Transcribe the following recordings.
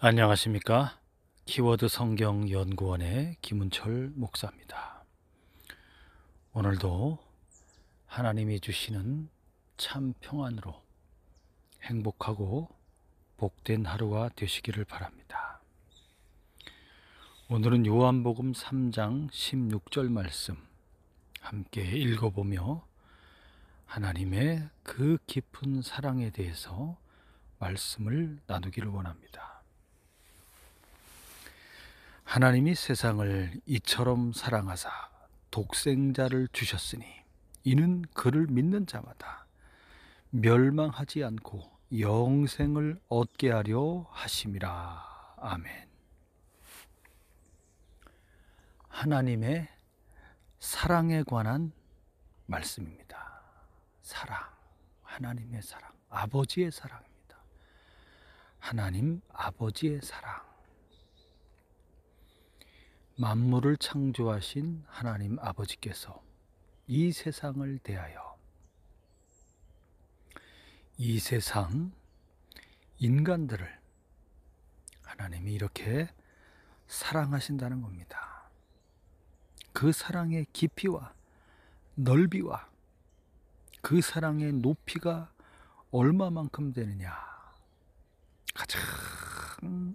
안녕하십니까? 키워드 성경 연구원의 김은철 목사입니다. 오늘도 하나님이 주시는 참 평안으로 행복하고 복된 하루가 되시기를 바랍니다. 오늘은 요한복음 3장 16절 말씀 함께 읽어보며 하나님의 그 깊은 사랑에 대해서 말씀을 나누기를 원합니다. 하나님이 세상을 이처럼 사랑하사 독생자를 주셨으니 이는 그를 믿는 자마다 멸망하지 않고 영생을 얻게 하려 하심이라. 아멘. 하나님의 사랑에 관한 말씀입니다. 사랑, 하나님의 사랑, 아버지의 사랑입니다. 하나님 아버지의 사랑. 만물을 창조하신 하나님 아버지께서 이 세상을 대하여 이 세상 인간들을 하나님이 이렇게 사랑하신다는 겁니다. 그 사랑의 깊이와 넓이와 그 사랑의 높이가 얼마만큼 되느냐. 가장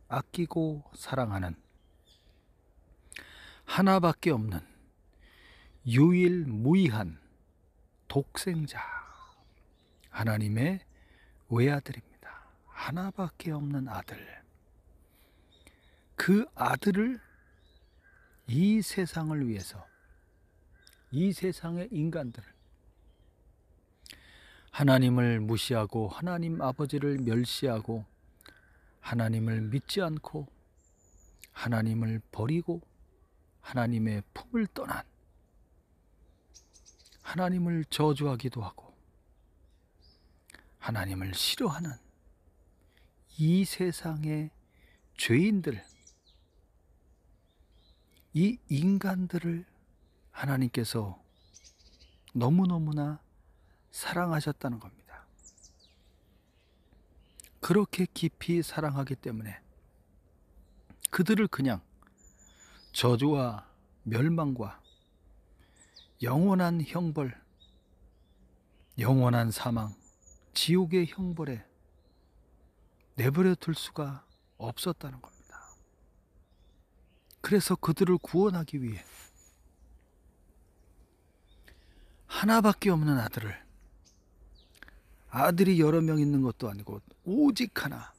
아끼고 사랑하는 하나밖에 없는 유일무이한 독생자 하나님의 외아들입니다. 하나밖에 없는 아들. 그 아들을 이 세상을 위해서 이 세상의 인간들을 하나님을 무시하고 하나님 아버지를 멸시하고 하나님을 믿지 않고 하나님을 버리고 하나님의 품을 떠난 하나님을 저주하기도 하고 하나님을 싫어하는 이 세상의 죄인들, 이 인간들을 하나님께서 너무너무나 사랑하셨다는 겁니다. 그렇게 깊이 사랑하기 때문에 그들을 그냥 저주와 멸망과 영원한 형벌, 영원한 사망, 지옥의 형벌에 내버려 둘 수가 없었다는 겁니다. 그래서 그들을 구원하기 위해 하나밖에 없는 아들을, 아들이 여러 명 있는 것도 아니고 오직 하나,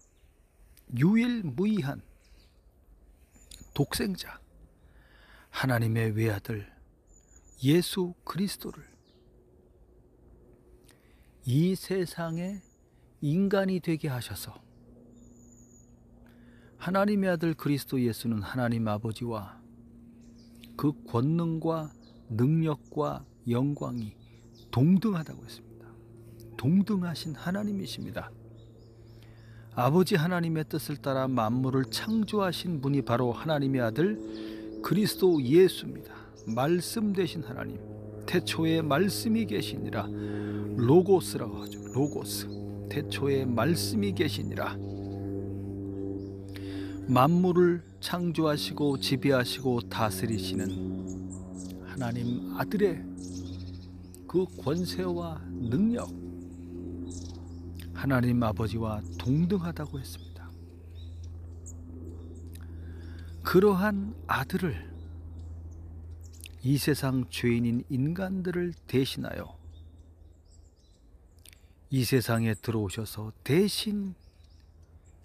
유일무이한 독생자 하나님의 외아들 예수 그리스도를 이 세상에 인간이 되게 하셔서 하나님의 아들 그리스도 예수는 하나님 아버지와 그 권능과 능력과 영광이 동등하다고 했습니다. 동등하신 하나님이십니다. 아버지 하나님의 뜻을 따라 만물을 창조하신 분이 바로 하나님의 아들 그리스도 예수입니다. 말씀 되신 하나님, 태초에 말씀이 계시니라. 로고스라고 하죠. 로고스. 태초에 말씀이 계시니라. 만물을 창조하시고 지배하시고 다스리시는 하나님 아들의 그 권세와 능력, 하나님 아버지와 동등하다고 했습니다. 그러한 아들을 이 세상 죄인인 인간들을 대신하여 이 세상에 들어오셔서 대신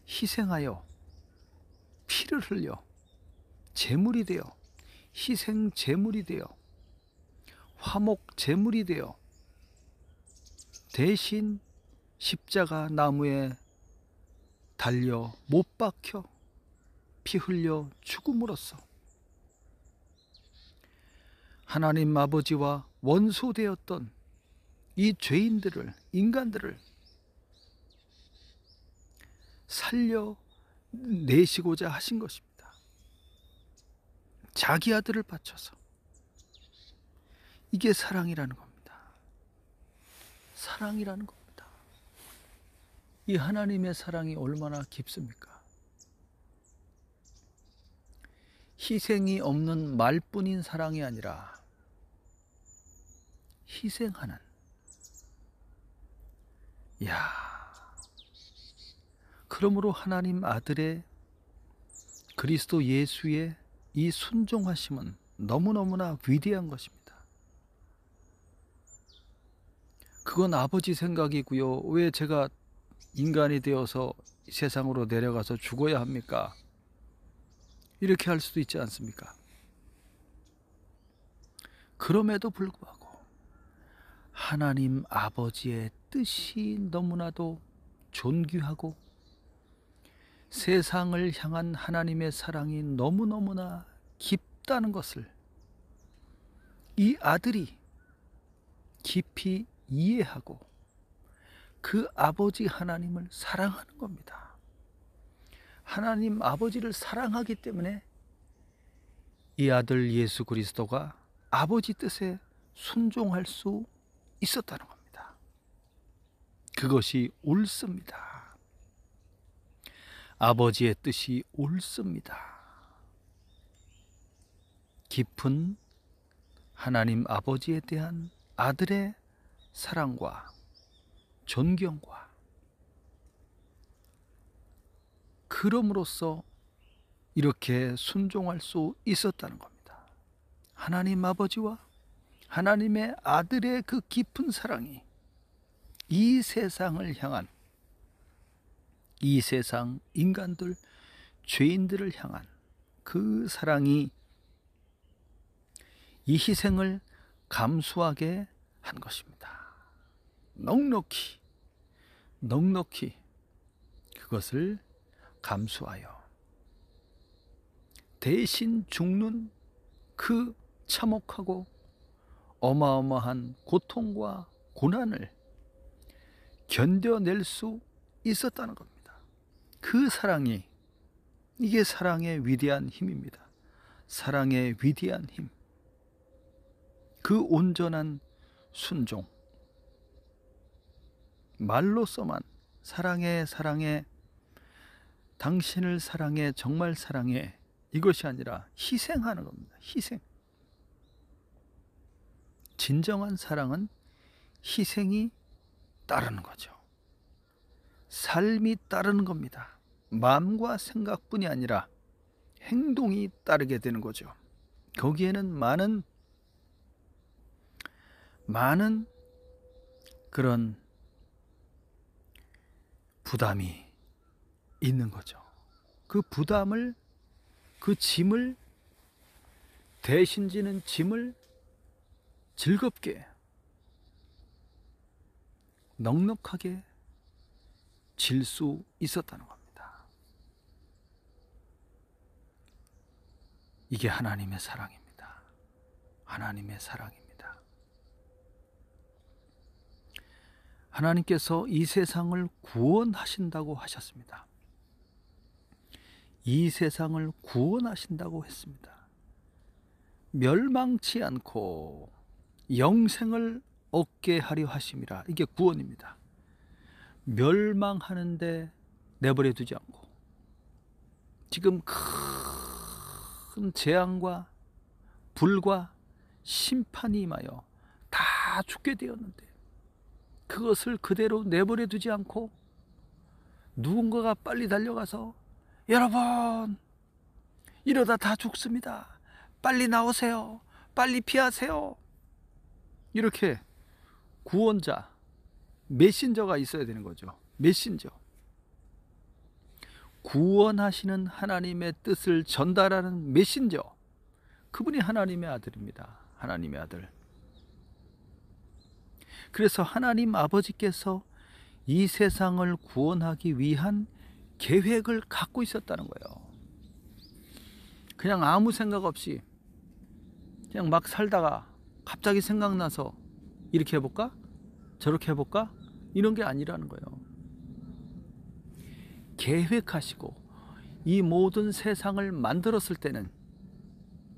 희생하여 피를 흘려 제물이 되어 희생 제물이 되어 화목 제물이 되어 대신 십자가 나무에 달려 못 박혀 피 흘려 죽음으로써 하나님 아버지와 원수되었던 이 죄인들을, 인간들을 살려내시고자 하신 것입니다. 자기 아들을 바쳐서. 이게 사랑이라는 겁니다. 사랑이라는 겁니다. 이 하나님의 사랑이 얼마나 깊습니까? 희생이 없는 말뿐인 사랑이 아니라 희생하는, 야, 그러므로 하나님 아들의 그리스도 예수의 이 순종하심은 너무너무나 위대한 것입니다. 그건 아버지 생각이고요. 왜 제가 인간이 되어서 세상으로 내려가서 죽어야 합니까? 이렇게 할 수도 있지 않습니까? 그럼에도 불구하고 하나님 아버지의 뜻이 너무나도 존귀하고 세상을 향한 하나님의 사랑이 너무너무나 깊다는 것을 이 아들이 깊이 이해하고 그 아버지 하나님을 사랑하는 겁니다. 하나님 아버지를 사랑하기 때문에 이 아들 예수 그리스도가 아버지 뜻에 순종할 수 있었다는 겁니다. 그것이 옳습니다. 아버지의 뜻이 옳습니다. 깊은 하나님 아버지에 대한 아들의 사랑과 존경과 그럼으로써 이렇게 순종할 수 있었다는 겁니다. 하나님 아버지와 하나님의 아들의 그 깊은 사랑이 이 세상을 향한, 이 세상 인간들, 죄인들을 향한 그 사랑이 이 희생을 감수하게 한 것입니다. 넉넉히 그것을 감수하여 대신 죽는 그 참혹하고 어마어마한 고통과 고난을 견뎌낼 수 있었다는 겁니다. 그 사랑이, 이게 사랑의 위대한 힘입니다. 사랑의 위대한 힘, 그 온전한 순종, 말로서만 사랑해 당신을 사랑해 정말 사랑해 이것이 아니라 희생하는 겁니다. 희생. 진정한 사랑은 희생이 따르는 거죠. 삶이 따르는 겁니다. 마음과 생각뿐이 아니라 행동이 따르게 되는 거죠. 거기에는 많은 그런 부담이 있는 거죠. 그 부담을, 그 짐을, 대신 지는 짐을 즐겁게 넉넉하게 질 수 있었다는 겁니다. 이게 하나님의 사랑입니다. 하나님의 사랑입니다. 하나님께서 이 세상을 구원하신다고 하셨습니다. 이 세상을 구원하신다고 했습니다. 멸망치 않고 영생을 얻게 하려 하심이라. 이게 구원입니다. 멸망하는데 내버려 두지 않고 지금 큰 재앙과 불과 심판이 임하여 다 죽게 되었는데 그것을 그대로 내버려 두지 않고 누군가가 빨리 달려가서 여러분 이러다 다 죽습니다. 빨리 나오세요. 빨리 피하세요. 이렇게 구원자, 메신저가 있어야 되는 거죠. 메신저. 구원하시는 하나님의 뜻을 전달하는 메신저. 그분이 하나님의 아들입니다. 하나님의 아들. 그래서 하나님 아버지께서 이 세상을 구원하기 위한 계획을 갖고 있었다는 거예요. 그냥 아무 생각 없이 그냥 막 살다가 갑자기 생각나서 이렇게 해볼까? 저렇게 해볼까? 이런 게 아니라는 거예요. 계획하시고 이 모든 세상을 만들었을 때는,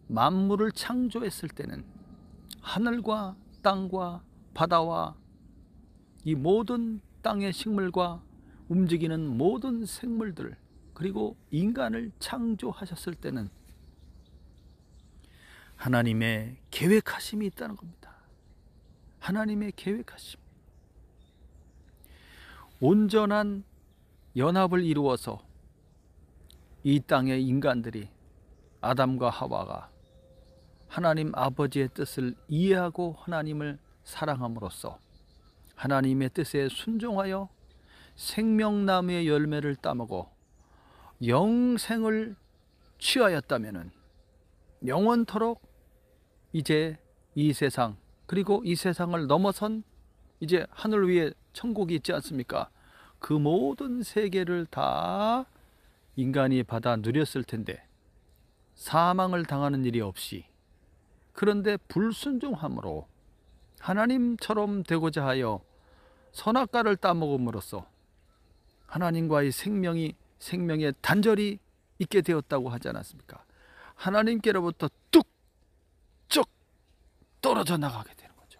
만물을 창조했을 때는 하늘과 땅과 바다와 이 모든 땅의 식물과 움직이는 모든 생물들, 그리고 인간을 창조하셨을 때는 하나님의 계획하심이 있다는 겁니다. 하나님의 계획하심. 온전한 연합을 이루어서 이 땅의 인간들이, 아담과 하와가 하나님 아버지의 뜻을 이해하고 하나님을 사랑함으로써 하나님의 뜻에 순종하여 생명나무의 열매를 따먹어 영생을 취하였다면 영원토록 이제 이 세상, 그리고 이 세상을 넘어선 이제 하늘 위에 천국이 있지 않습니까? 그 모든 세계를 다 인간이 받아 누렸을 텐데 사망을 당하는 일이 없이, 그런데 불순종함으로 하나님처럼 되고자 하여 선악과를 따먹음으로써 하나님과의 생명의 단절이 있게 되었다고 하지 않았습니까? 하나님께로부터 뚝 떨어져 나가게 되는 거죠.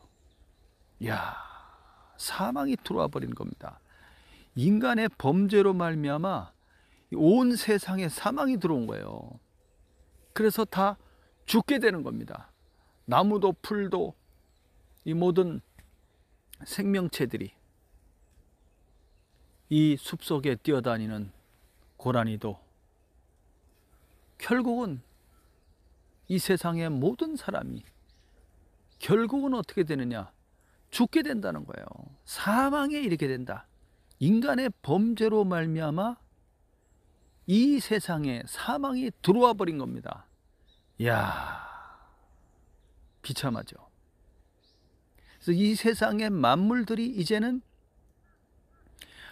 이야, 사망이 들어와 버린 겁니다. 인간의 범죄로 말미암아 온 세상에 사망이 들어온 거예요. 그래서 다 죽게 되는 겁니다. 나무도 풀도 이 모든 생명체들이, 이 숲속에 뛰어다니는 고라니도 결국은 이 세상의 모든 사람이 결국은 어떻게 되느냐? 죽게 된다는 거예요. 사망에 이르게 된다. 인간의 범죄로 말미암아 이 세상에 사망이 들어와 버린 겁니다. 이야, 비참하죠. 그래서 이 세상의 만물들이 이제는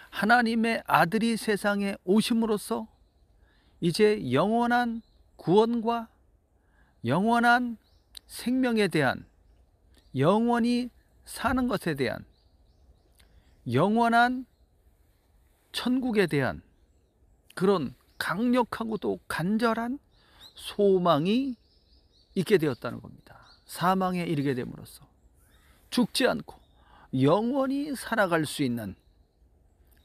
하나님의 아들이 세상에 오심으로써 이제 영원한 구원과 영원한 생명에 대한, 영원히 사는 것에 대한, 영원한 천국에 대한 그런 강력하고도 간절한 소망이 있게 되었다는 겁니다. 사망에 이르게 됨으로써 죽지 않고 영원히 살아갈 수 있는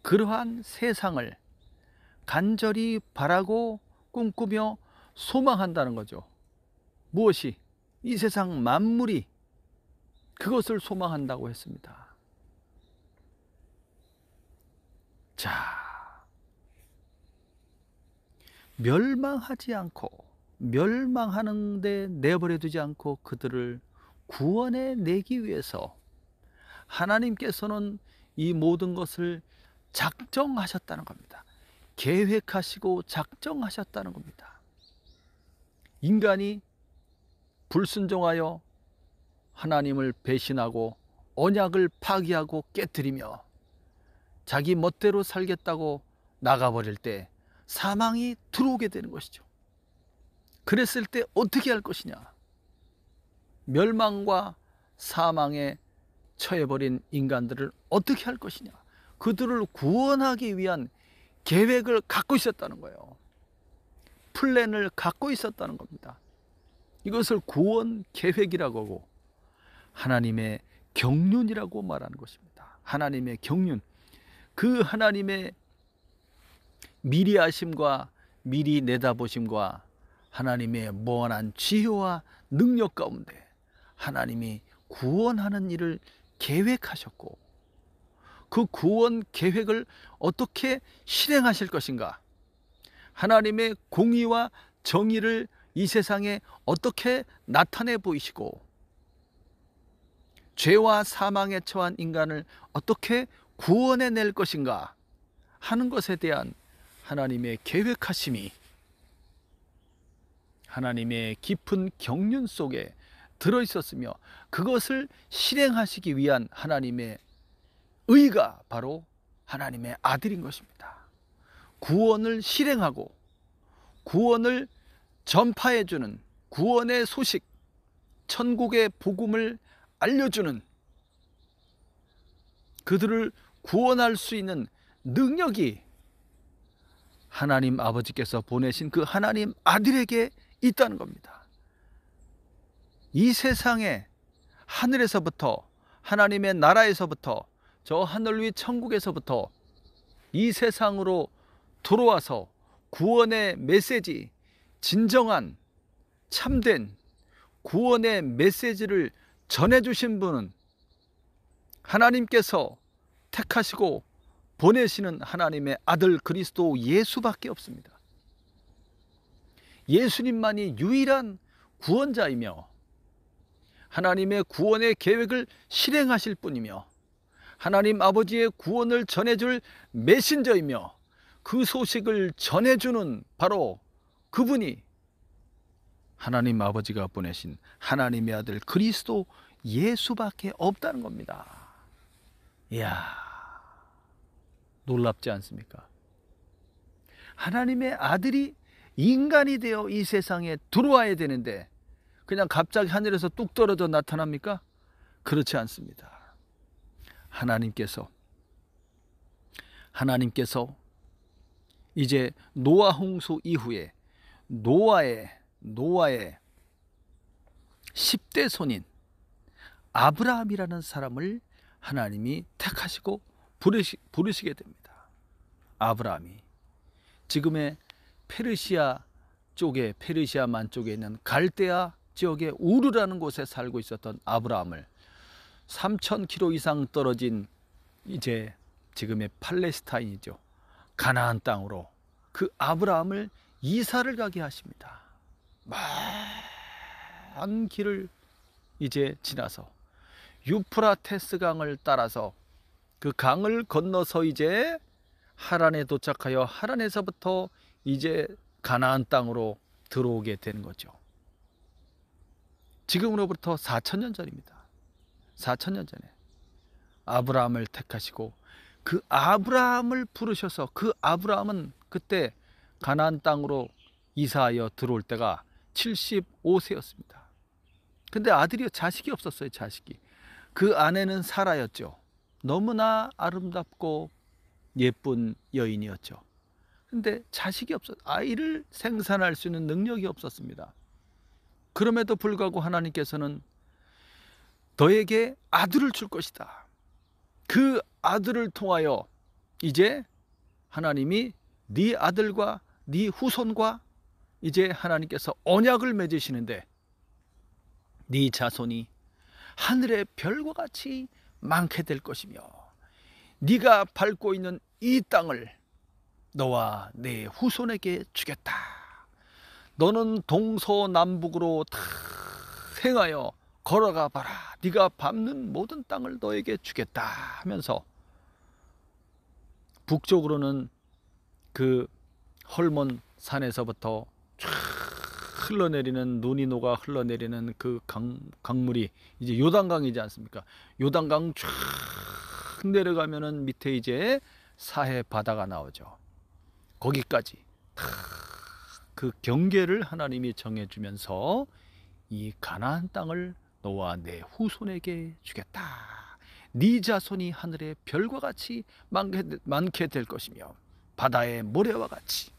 그러한 세상을 간절히 바라고 꿈꾸며 소망한다는 거죠. 무엇이? 이 세상 만물이 그것을 소망한다고 했습니다. 자, 멸망하지 않고, 멸망하는데 내버려 두지 않고 그들을 구원해 내기 위해서 하나님께서는 이 모든 것을 작정하셨다는 겁니다. 계획하시고 작정하셨다는 겁니다. 인간이 불순종하여 하나님을 배신하고 언약을 파기하고 깨뜨리며 자기 멋대로 살겠다고 나가버릴 때 사망이 들어오게 되는 것이죠. 그랬을 때 어떻게 할 것이냐? 멸망과 사망에 처해버린 인간들을 어떻게 할 것이냐? 그들을 구원하기 위한 계획을 갖고 있었다는 거예요. 플랜을 갖고 있었다는 겁니다. 이것을 구원 계획이라고 하고 하나님의 경륜이라고 말하는 것입니다. 하나님의 경륜, 그 하나님의 미리 하심과 미리 내다보심과 하나님의 무한한 지혜와 능력 가운데 하나님이 구원하는 일을 계획하셨고, 그 구원 계획을 어떻게 실행하실 것인가, 하나님의 공의와 정의를 이 세상에 어떻게 나타내 보이시고, 죄와 사망에 처한 인간을 어떻게 구원해 낼 것인가 하는 것에 대한 하나님의 계획하심이 하나님의 깊은 경륜 속에 들어있었으며, 그것을 실행하시기 위한 하나님의 의가 바로 하나님의 아들인 것입니다. 구원을 실행하고 구원을 전파해주는, 구원의 소식, 천국의 복음을 알려주는, 그들을 구원할 수 있는 능력이 하나님 아버지께서 보내신 그 하나님 아들에게 있다는 겁니다. 이 세상에 하늘에서부터, 하나님의 나라에서부터, 저 하늘 위 천국에서부터 이 세상으로 들어와서 구원의 메시지, 진정한 참된 구원의 메시지를 전해주신 분은 하나님께서 택하시고 보내시는 하나님의 아들 그리스도 예수밖에 없습니다. 예수님만이 유일한 구원자이며 하나님의 구원의 계획을 실행하실 분이며 하나님 아버지의 구원을 전해줄 메신저이며 그 소식을 전해주는 바로 그분이 하나님 아버지가 보내신 하나님의 아들 그리스도 예수밖에 없다는 겁니다. 이야, 놀랍지 않습니까? 하나님의 아들이 인간이 되어 이 세상에 들어와야 되는데 그냥 갑자기 하늘에서 뚝 떨어져 나타납니까? 그렇지 않습니다. 하나님께서 이제 노아 홍수 이후에 노아의 10대 손인 아브라함이라는 사람을 하나님이 택하시고 부르시게 됩니다. 아브라함이 지금의 페르시아만 쪽에 있는 갈대아 지역의 우르라는 곳에 살고 있었던 아브라함을 3,000km 이상 떨어진 이제 지금의 팔레스타인이죠. 가나안 땅으로 그 아브라함을 이사를 가게 하십니다. 먼 길을 이제 지나서 유프라테스 강을 따라서 그 강을 건너서 이제 하란에 도착하여 하란에서부터 이제 가나안 땅으로 들어오게 되는 거죠. 지금으로부터 4,000년 전입니다. 4,000년 전에 아브라함을 택하시고 그 아브라함을 부르셔서 그 아브라함은 그때 가나안 땅으로 이사하여 들어올 때가 75세였습니다. 근데 자식이 없었어요. 자식이. 그 아내는 사라였죠. 너무나 아름답고 예쁜 여인이었죠. 근데 자식이 아이를 생산할 수 있는 능력이 없었습니다. 그럼에도 불구하고 하나님께서는 너에게 아들을 줄 것이다. 그 아들을 통하여 이제 하나님이 네 아들과 네 후손과 이제 하나님께서 언약을 맺으시는데 네 자손이 하늘의 별과 같이 많게 될 것이며 네가 밟고 있는 이 땅을 너와 네 후손에게 주겠다. 너는 동서남북으로 다 행하여 걸어가 봐라. 네가 밟는 모든 땅을 너에게 주겠다 하면서 북쪽으로는 그 헐몬 산에서부터 쫙 흘러내리는 눈이 녹아 흘러내리는 그 강물이 이제 요단강이지 않습니까? 요단강 쫙 내려가면은 밑에 이제 사해 바다가 나오죠. 거기까지 그 경계를 하나님이 정해주면서 이 가나안 땅을 너와 내 후손에게 주겠다. 네 자손이 하늘의 별과 같이 많게 될 것이며 바다의 모래와 같이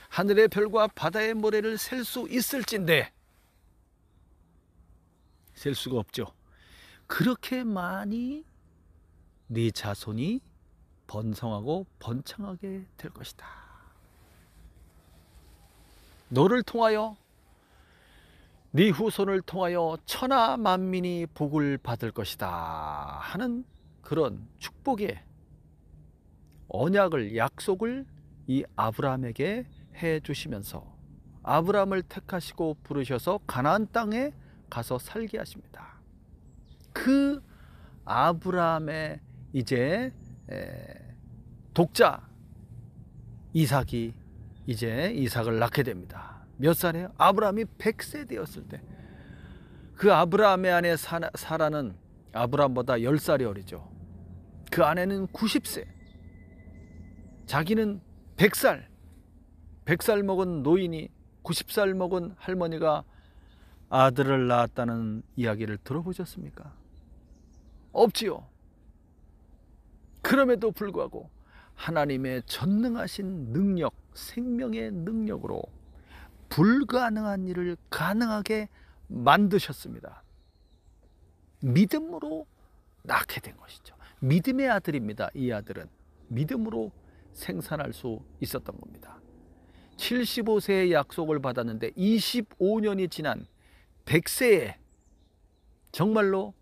하늘의 별과 바다의 모래를 셀 수 있을진데 셀 수가 없죠. 그렇게 많이 네 자손이 번성하고 번창하게 될 것이다. 너를 통하여 네 후손을 통하여 천하 만민이 복을 받을 것이다 하는 그런 축복의 언약을 약속을 이 아브라함에게 해 주시면서 아브라함을 택하시고 부르셔서 가나안 땅에 가서 살게 하십니다. 그 아브라함의 이제 독자 이삭이 이제 이삭을 낳게 됩니다. 몇 살이에요? 아브라함이 100세 되었을 때. 그 아브라함의 아내 사라는 아브라함보다 10살이 어리죠. 그 아내는 90세. 자기는 100살. 100살 먹은 노인이 90살 먹은 할머니가 아들을 낳았다는 이야기를 들어보셨습니까? 없지요. 그럼에도 불구하고 하나님의 전능하신 능력, 생명의 능력으로 불가능한 일을 가능하게 만드셨습니다. 믿음으로 낳게 된 것이죠. 믿음의 아들입니다. 이 아들은 믿음으로 생산할 수 있었던 겁니다. 75세의 약속을 받았는데 25년이 지난 100세에 정말로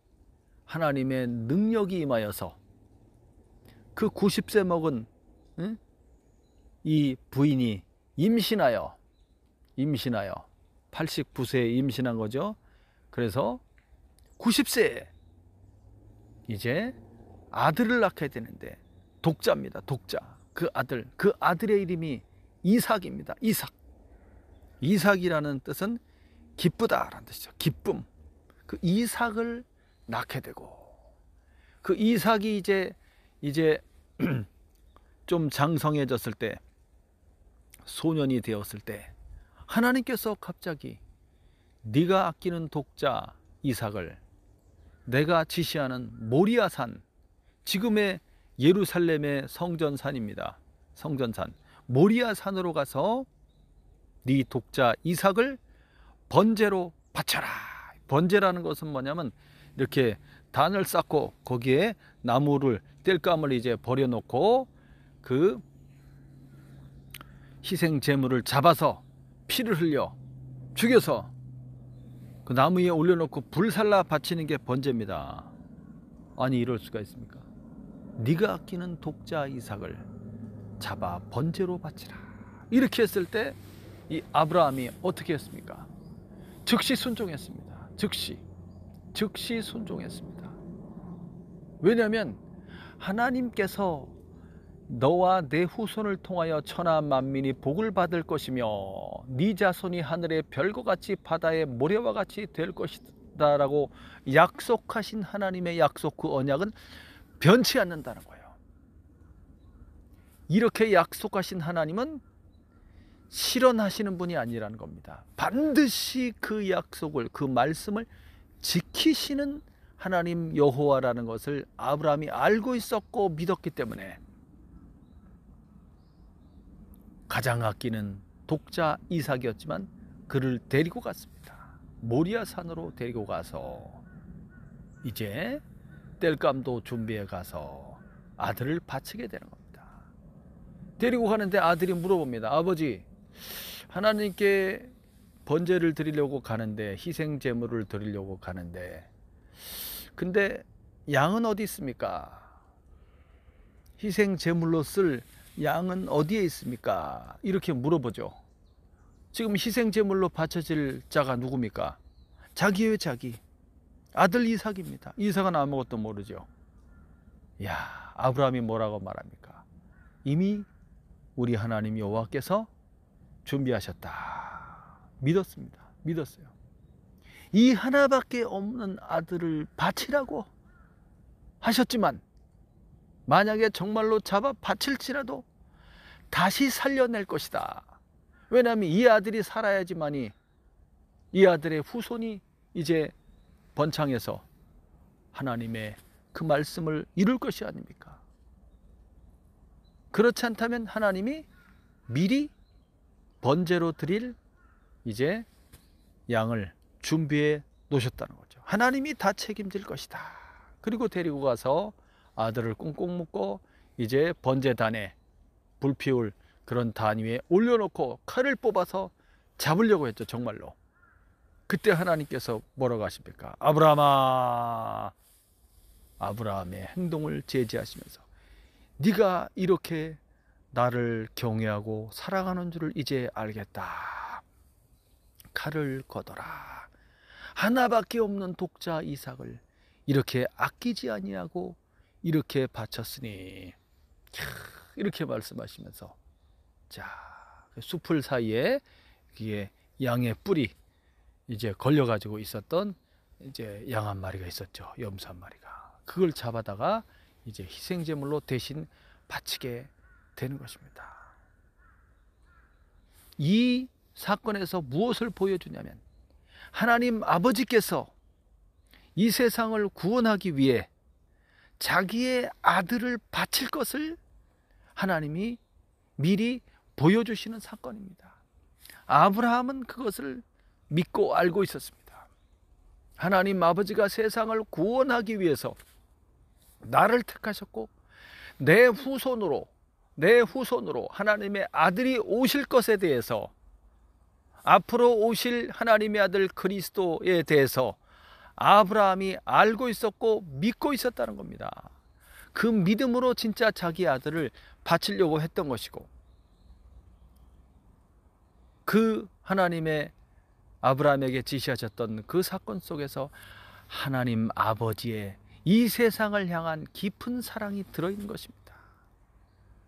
하나님의 능력이 임하여서 그 90세 먹은 이 부인이 임신하여 89세에 임신한 거죠. 그래서 90세에 이제 아들을 낳게 되는데 독자입니다. 독자. 그 아들의 이름이 이삭입니다. 이삭이라는 뜻은 기쁘다라는 뜻이죠. 기쁨. 그 이삭을 낳게 되고, 그 이삭이 이제 좀 장성해졌을 때, 소년이 되었을 때 하나님께서 갑자기 네가 아끼는 독자 이삭을 내가 지시하는 모리아산, 지금의 예루살렘의 성전산입니다. 성전산 모리아산으로 가서 네 독자 이삭을 번제로 바쳐라. 번제라는 것은 뭐냐면 이렇게 단을 쌓고 거기에 나무를 땔감을 이제 버려놓고 그 희생 제물을 잡아서 피를 흘려 죽여서 그 나무 위에 올려놓고 불살라 바치는 게 번제입니다. 아니 이럴 수가 있습니까? 네가 아끼는 독자 이삭을 잡아 번제로 바치라. 이렇게 했을 때 이 아브라함이 어떻게 했습니까? 즉시 순종했습니다. 즉시 순종했습니다. 왜냐하면 하나님께서 너와 내 후손을 통하여 천하 만민이 복을 받을 것이며 네 자손이 하늘의 별과 같이 바다의 모래와 같이 될 것이다 라고 약속하신 하나님의 약속, 그 언약은 변치 않는다는 거예요. 이렇게 약속하신 하나님은 실현하시는 분이 아니라는 겁니다. 반드시 그 약속을, 그 말씀을 지키시는 하나님 여호와라는 것을 아브라함이 알고 있었고 믿었기 때문에 가장 아끼는 독자 이삭이었지만 그를 데리고 갔습니다. 모리아 산으로 데리고 가서 이제 땔감도 준비해 가서 아들을 바치게 되는 겁니다. 데리고 가는데 아들이 물어봅니다. 아버지, 하나님께 번제를 드리려고 가는데, 희생 제물을 드리려고 가는데, 근데 양은 어디 있습니까? 희생 제물로 쓸 양은 어디에 있습니까? 이렇게 물어보죠. 지금 희생 제물로 바쳐질 자가 누굽니까? 자기예요, 자기. 아들 이삭입니다. 이삭은 아무것도 모르죠. 야, 아브라함이 뭐라고 말합니까? 이미 우리 하나님 여호와께서 준비하셨다. 믿었어요. 이 하나밖에 없는 아들을 바치라고 하셨지만 만약에 정말로 잡아 바칠지라도 다시 살려낼 것이다. 왜냐하면 이 아들이 살아야지만이 이 아들의 후손이 이제 번창해서 하나님의 그 말씀을 이룰 것이 아닙니까? 그렇지 않다면 하나님이 미리 번제로 드릴 이제 양을 준비해 놓으셨다는 거죠. 하나님이 다 책임질 것이다. 그리고 데리고 가서 아들을 꽁꽁 묶고 이제 번제단에 불 피울 그런 단 위에 올려놓고 칼을 뽑아서 잡으려고 했죠. 정말로. 그때 하나님께서 뭐라고 하십니까? 아브라함아, 아브라함의 행동을 제지하시면서 네가 이렇게 나를 경외하고 사랑하는 줄을 이제 알겠다. 칼을 걷어라. 하나밖에 없는 독자 이삭을 이렇게 아끼지 아니하고 이렇게 바쳤으니, 이렇게 말씀하시면서 자, 숲을 사이에 이게 양의 뿔이 이제 걸려가지고 있었던 이제 양 한 마리가 있었죠. 염소 한 마리가. 그걸 잡아다가 이제 희생제물로 대신 바치게 되는 것입니다. 이 사건에서 무엇을 보여주냐면 하나님 아버지께서 이 세상을 구원하기 위해 자기의 아들을 바칠 것을 하나님이 미리 보여주시는 사건입니다. 아브라함은 그것을 믿고 알고 있었습니다. 하나님 아버지가 세상을 구원하기 위해서 나를 택하셨고 내 후손으로 하나님의 아들이 오실 것에 대해서, 앞으로 오실 하나님의 아들 그리스도에 대해서 아브라함이 알고 있었고 믿고 있었다는 겁니다. 그 믿음으로 진짜 자기 아들을 바치려고 했던 것이고, 그 하나님의 아브라함에게 지시하셨던 그 사건 속에서 하나님 아버지의 이 세상을 향한 깊은 사랑이 들어있는 것입니다.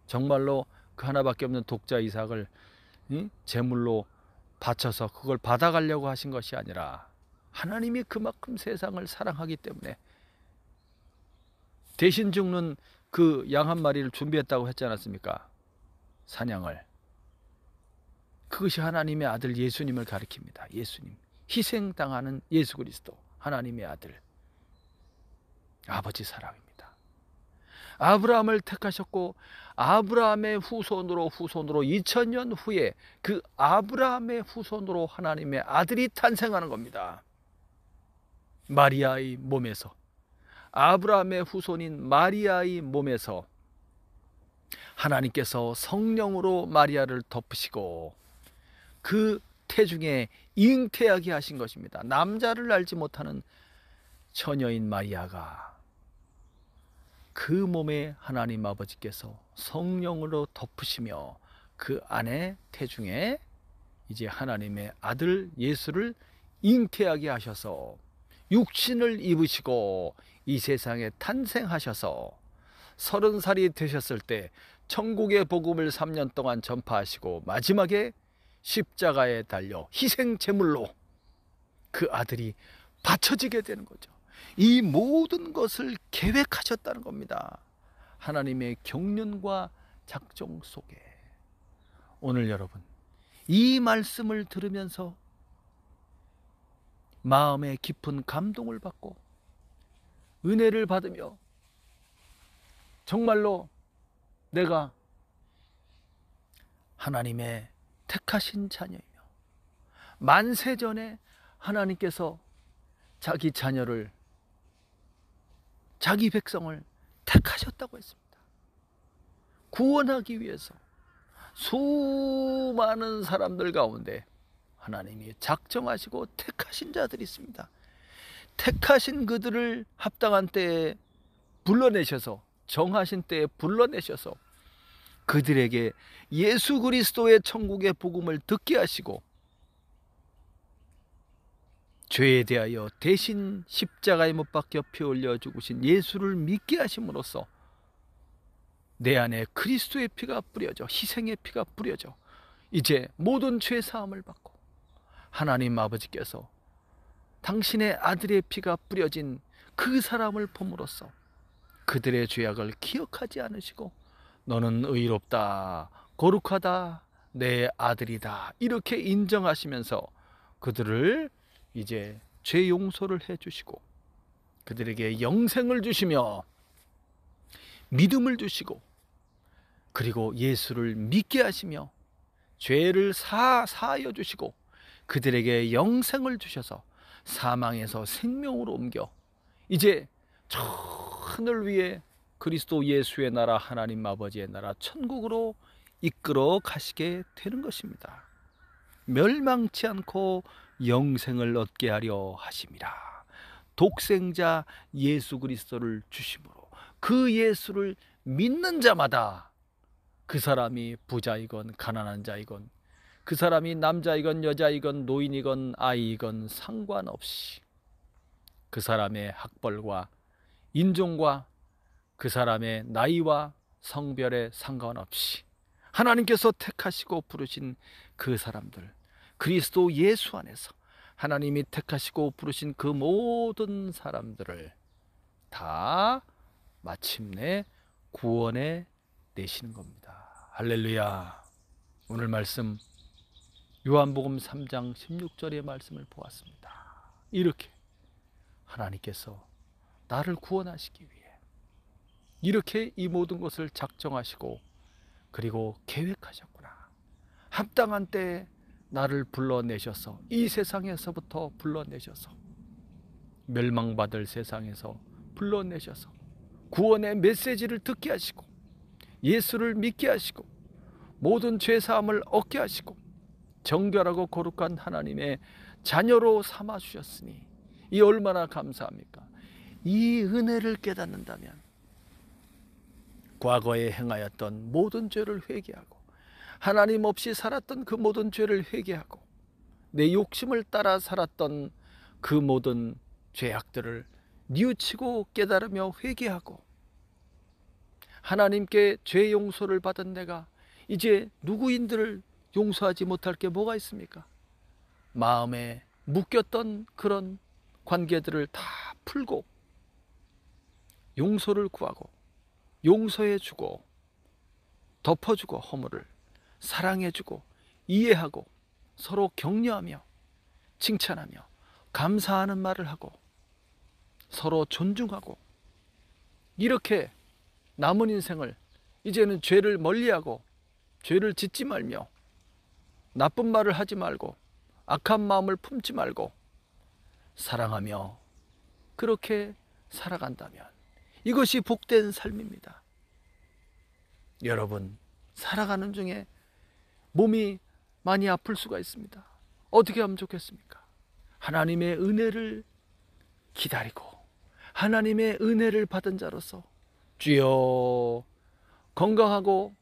정말로 그 하나밖에 없는 독자 이삭을 제물로 바쳐서 그걸 받아가려고 하신 것이 아니라 하나님이 그만큼 세상을 사랑하기 때문에 대신 죽는 그 양 한 마리를 준비했다고 했지 않았습니까? 사냥을. 그것이 하나님의 아들 예수님을 가리킵니다. 예수님, 희생당하는 예수 그리스도, 하나님의 아들, 아버지 사랑입니다. 아브라함을 택하셨고 아브라함의 후손으로 2000년 후에 그 아브라함의 후손으로 하나님의 아들이 탄생하는 겁니다. 마리아의 몸에서, 아브라함의 후손인 마리아의 몸에서 하나님께서 성령으로 마리아를 덮으시고 그 태중에 잉태하게 하신 것입니다. 남자를 알지 못하는 처녀인 마리아가 그 몸에 하나님 아버지께서 성령으로 덮으시며 그 안에 태중에 이제 하나님의 아들 예수를 잉태하게 하셔서 육신을 입으시고 이 세상에 탄생하셔서 30살이 되셨을 때 천국의 복음을 3년 동안 전파하시고 마지막에 십자가에 달려 희생 제물로 그 아들이 바쳐지게 되는 거죠. 이 모든 것을 계획하셨다는 겁니다. 하나님의 경륜과 작정 속에. 오늘 여러분 이 말씀을 들으면서 마음에 깊은 감동을 받고 은혜를 받으며 정말로 내가 하나님의 택하신 자녀이며 만세 전에 하나님께서 자기 자녀를, 자기 백성을 택하셨다고 했습니다. 구원하기 위해서 수많은 사람들 가운데 하나님이 작정하시고 택하신 자들이 있습니다. 택하신 그들을 합당한 때에 불러내셔서, 정하신 때에 불러내셔서 그들에게 예수 그리스도의 천국의 복음을 듣게 하시고 죄에 대하여 대신 십자가에 못 박혀 피 흘려 죽으신 예수를 믿게 하심으로써 내 안에 그리스도의 피가 뿌려져, 희생의 피가 뿌려져 이제 모든 죄 사함을 받고 하나님 아버지께서 당신의 아들의 피가 뿌려진 그 사람을 봄으로써 그들의 죄악을 기억하지 않으시고 너는 의롭다, 거룩하다, 내 아들이다 이렇게 인정하시면서 그들을 이제 죄 용서를 해주시고 그들에게 영생을 주시며 믿음을 주시고 그리고 예수를 믿게 하시며 죄를 사하여 주시고 그들에게 영생을 주셔서 사망에서 생명으로 옮겨 이제 저 하늘 위에 그리스도 예수의 나라, 하나님 아버지의 나라 천국으로 이끌어 가시게 되는 것입니다. 멸망치 않고 영생을 얻게 하려 하심이라. 독생자 예수 그리스도를 주심으로 그 예수를 믿는 자마다 그 사람이 부자이건 가난한 자이건 그 사람이 남자이건 여자이건 노인이건 아이이건 상관없이 그 사람의 학벌과 인종과 그 사람의 나이와 성별에 상관없이 하나님께서 택하시고 부르신 그 사람들, 그리스도 예수 안에서 하나님이 택하시고 부르신 그 모든 사람들을 다 마침내 구원해 내시는 겁니다. 할렐루야. 오늘 말씀 요한복음 3장 16절의 말씀을 보았습니다. 이렇게 하나님께서 나를 구원하시기 위해 이렇게 이 모든 것을 작정하시고 그리고 계획하셨구나. 합당한 때에 나를 불러내셔서 이 세상에서부터 불러내셔서 멸망받을 세상에서 불러내셔서 구원의 메시지를 듣게 하시고 예수를 믿게 하시고 모든 죄사함을 얻게 하시고 정결하고 거룩한 하나님의 자녀로 삼아 주셨으니 이 얼마나 감사합니까? 이 은혜를 깨닫는다면 과거에 행하였던 모든 죄를 회개하고 하나님 없이 살았던 그 모든 죄를 회개하고 내 욕심을 따라 살았던 그 모든 죄악들을 뉘우치고 깨달으며 회개하고 하나님께 죄 용서를 받은 내가 이제 누구인들을 용서하지 못할 게 뭐가 있습니까? 마음에 묶였던 그런 관계들을 다 풀고 용서를 구하고 용서해주고 덮어주고 허물을 사랑해주고 이해하고 서로 격려하며 칭찬하며 감사하는 말을 하고 서로 존중하고 이렇게 남은 인생을 이제는 죄를 멀리하고 죄를 짓지 말며 나쁜 말을 하지 말고 악한 마음을 품지 말고 사랑하며 그렇게 살아간다면 이것이 복된 삶입니다. 여러분, 살아가는 중에 몸이 많이 아플 수가 있습니다. 어떻게 하면 좋겠습니까? 하나님의 은혜를 기다리고 하나님의 은혜를 받은 자로서 주여 건강하고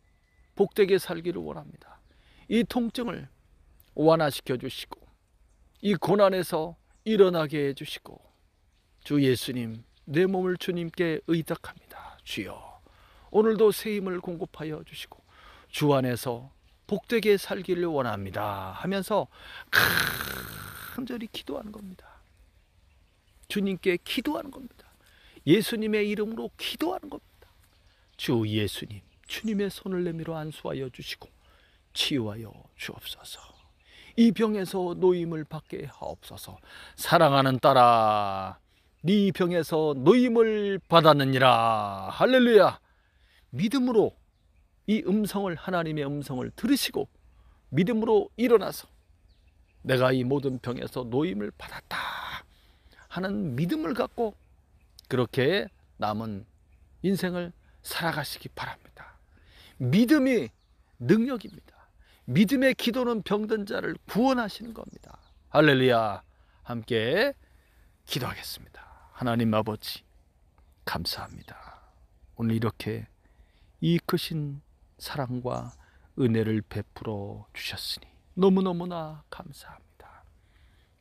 복되게 살기를 원합니다. 이 통증을 완화시켜 주시고 이 고난에서 일어나게 해주시고 주 예수님, 내 몸을 주님께 의탁합니다. 주여 오늘도 새 힘을 공급하여 주시고 주 안에서 복되게 살기를 원합니다 하면서 간절히 기도하는 겁니다. 주님께 기도하는 겁니다. 예수님의 이름으로 기도하는 겁니다. 주 예수님, 주님의 손을 내밀어 안수하여 주시고 치유하여 주옵소서. 이 병에서 노임을 받게 하옵소서. 사랑하는 딸아, 네 병에서 노임을 받았느니라. 할렐루야. 믿음으로 이 음성을, 하나님의 음성을 들으시고 믿음으로 일어나서 내가 이 모든 병에서 노임을 받았다 하는 믿음을 갖고 그렇게 남은 인생을 살아가시기 바랍니다. 믿음이 능력입니다. 믿음의 기도는 병든 자를 구원하시는 겁니다. 할렐루야. 함께 기도하겠습니다. 하나님 아버지, 감사합니다. 오늘 이렇게 이 크신 사랑과 은혜를 베풀어 주셨으니 너무너무나 감사합니다.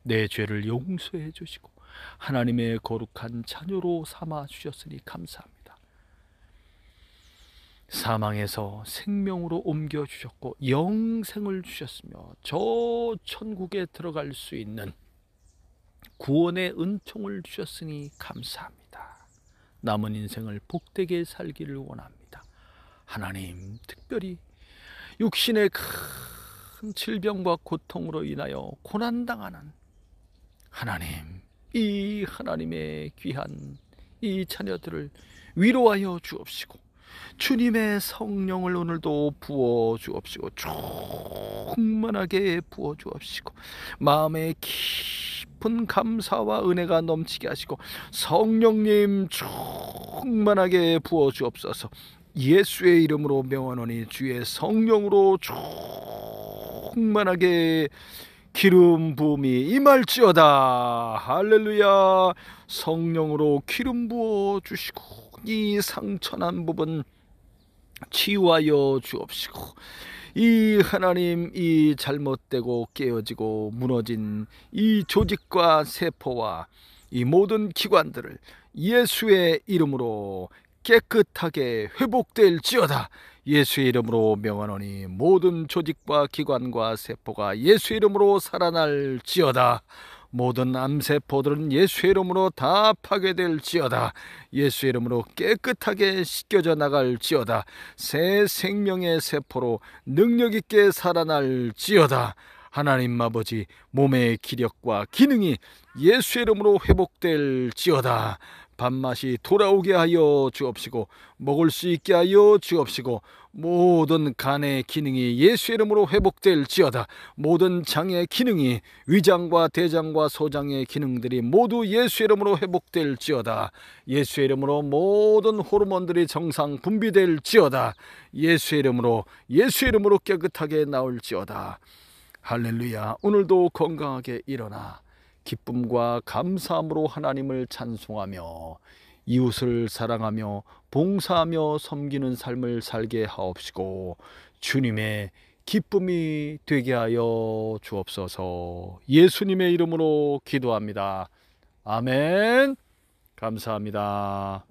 내 죄를 용서해 주시고 하나님의 거룩한 자녀로 삼아 주셨으니 감사합니다. 사망에서 생명으로 옮겨 주셨고 영생을 주셨으며 저 천국에 들어갈 수 있는 구원의 은총을 주셨으니 감사합니다. 남은 인생을 복되게 살기를 원합니다. 하나님, 특별히 육신의 큰 질병과 고통으로 인하여 고난당하는 하나님, 이 하나님의 귀한 이 자녀들을 위로하여 주옵시고 주님의 성령을 오늘도 부어 주옵시고 충만하게 부어 주옵시고 마음에 깊은 감사와 은혜가 넘치게 하시고 성령님 충만하게 부어 주옵소서. 예수의 이름으로 명하노니 주의 성령으로 충만하게 기름 부음이 임할지어다. 할렐루야. 성령으로 기름 부어 주시고 이 상처난 부분 치유하여 주옵시고 이 하나님, 이 잘못되고 깨어지고 무너진 이 조직과 세포와 이 모든 기관들을 예수의 이름으로 깨끗하게 회복될지어다. 예수의 이름으로 명하노니 모든 조직과 기관과 세포가 예수의 이름으로 살아날지어다. 모든 암세포들은 예수의 이름으로 다 파괴될지어다. 예수의 이름으로 깨끗하게 씻겨져 나갈지어다. 새 생명의 세포로 능력 있게 살아날지어다. 하나님 아버지, 몸의 기력과 기능이 예수의 이름으로 회복될지어다. 밥맛이 돌아오게 하여 주옵시고 먹을 수 있게 하여 주옵시고 모든 간의 기능이 예수의 이름으로 회복될지어다. 모든 장의 기능이 위장과 대장과 소장의 기능들이 모두 예수의 이름으로 회복될지어다. 예수의 이름으로 모든 호르몬들이 정상 분비될지어다. 예수의 이름으로 깨끗하게 나올지어다. 할렐루야. 오늘도 건강하게 일어나 기쁨과 감사함으로 하나님을 찬송하며 이웃을 사랑하며 봉사하며 섬기는 삶을 살게 하옵시고 주님의 기쁨이 되게 하여 주옵소서. 예수님의 이름으로 기도합니다. 아멘. 감사합니다.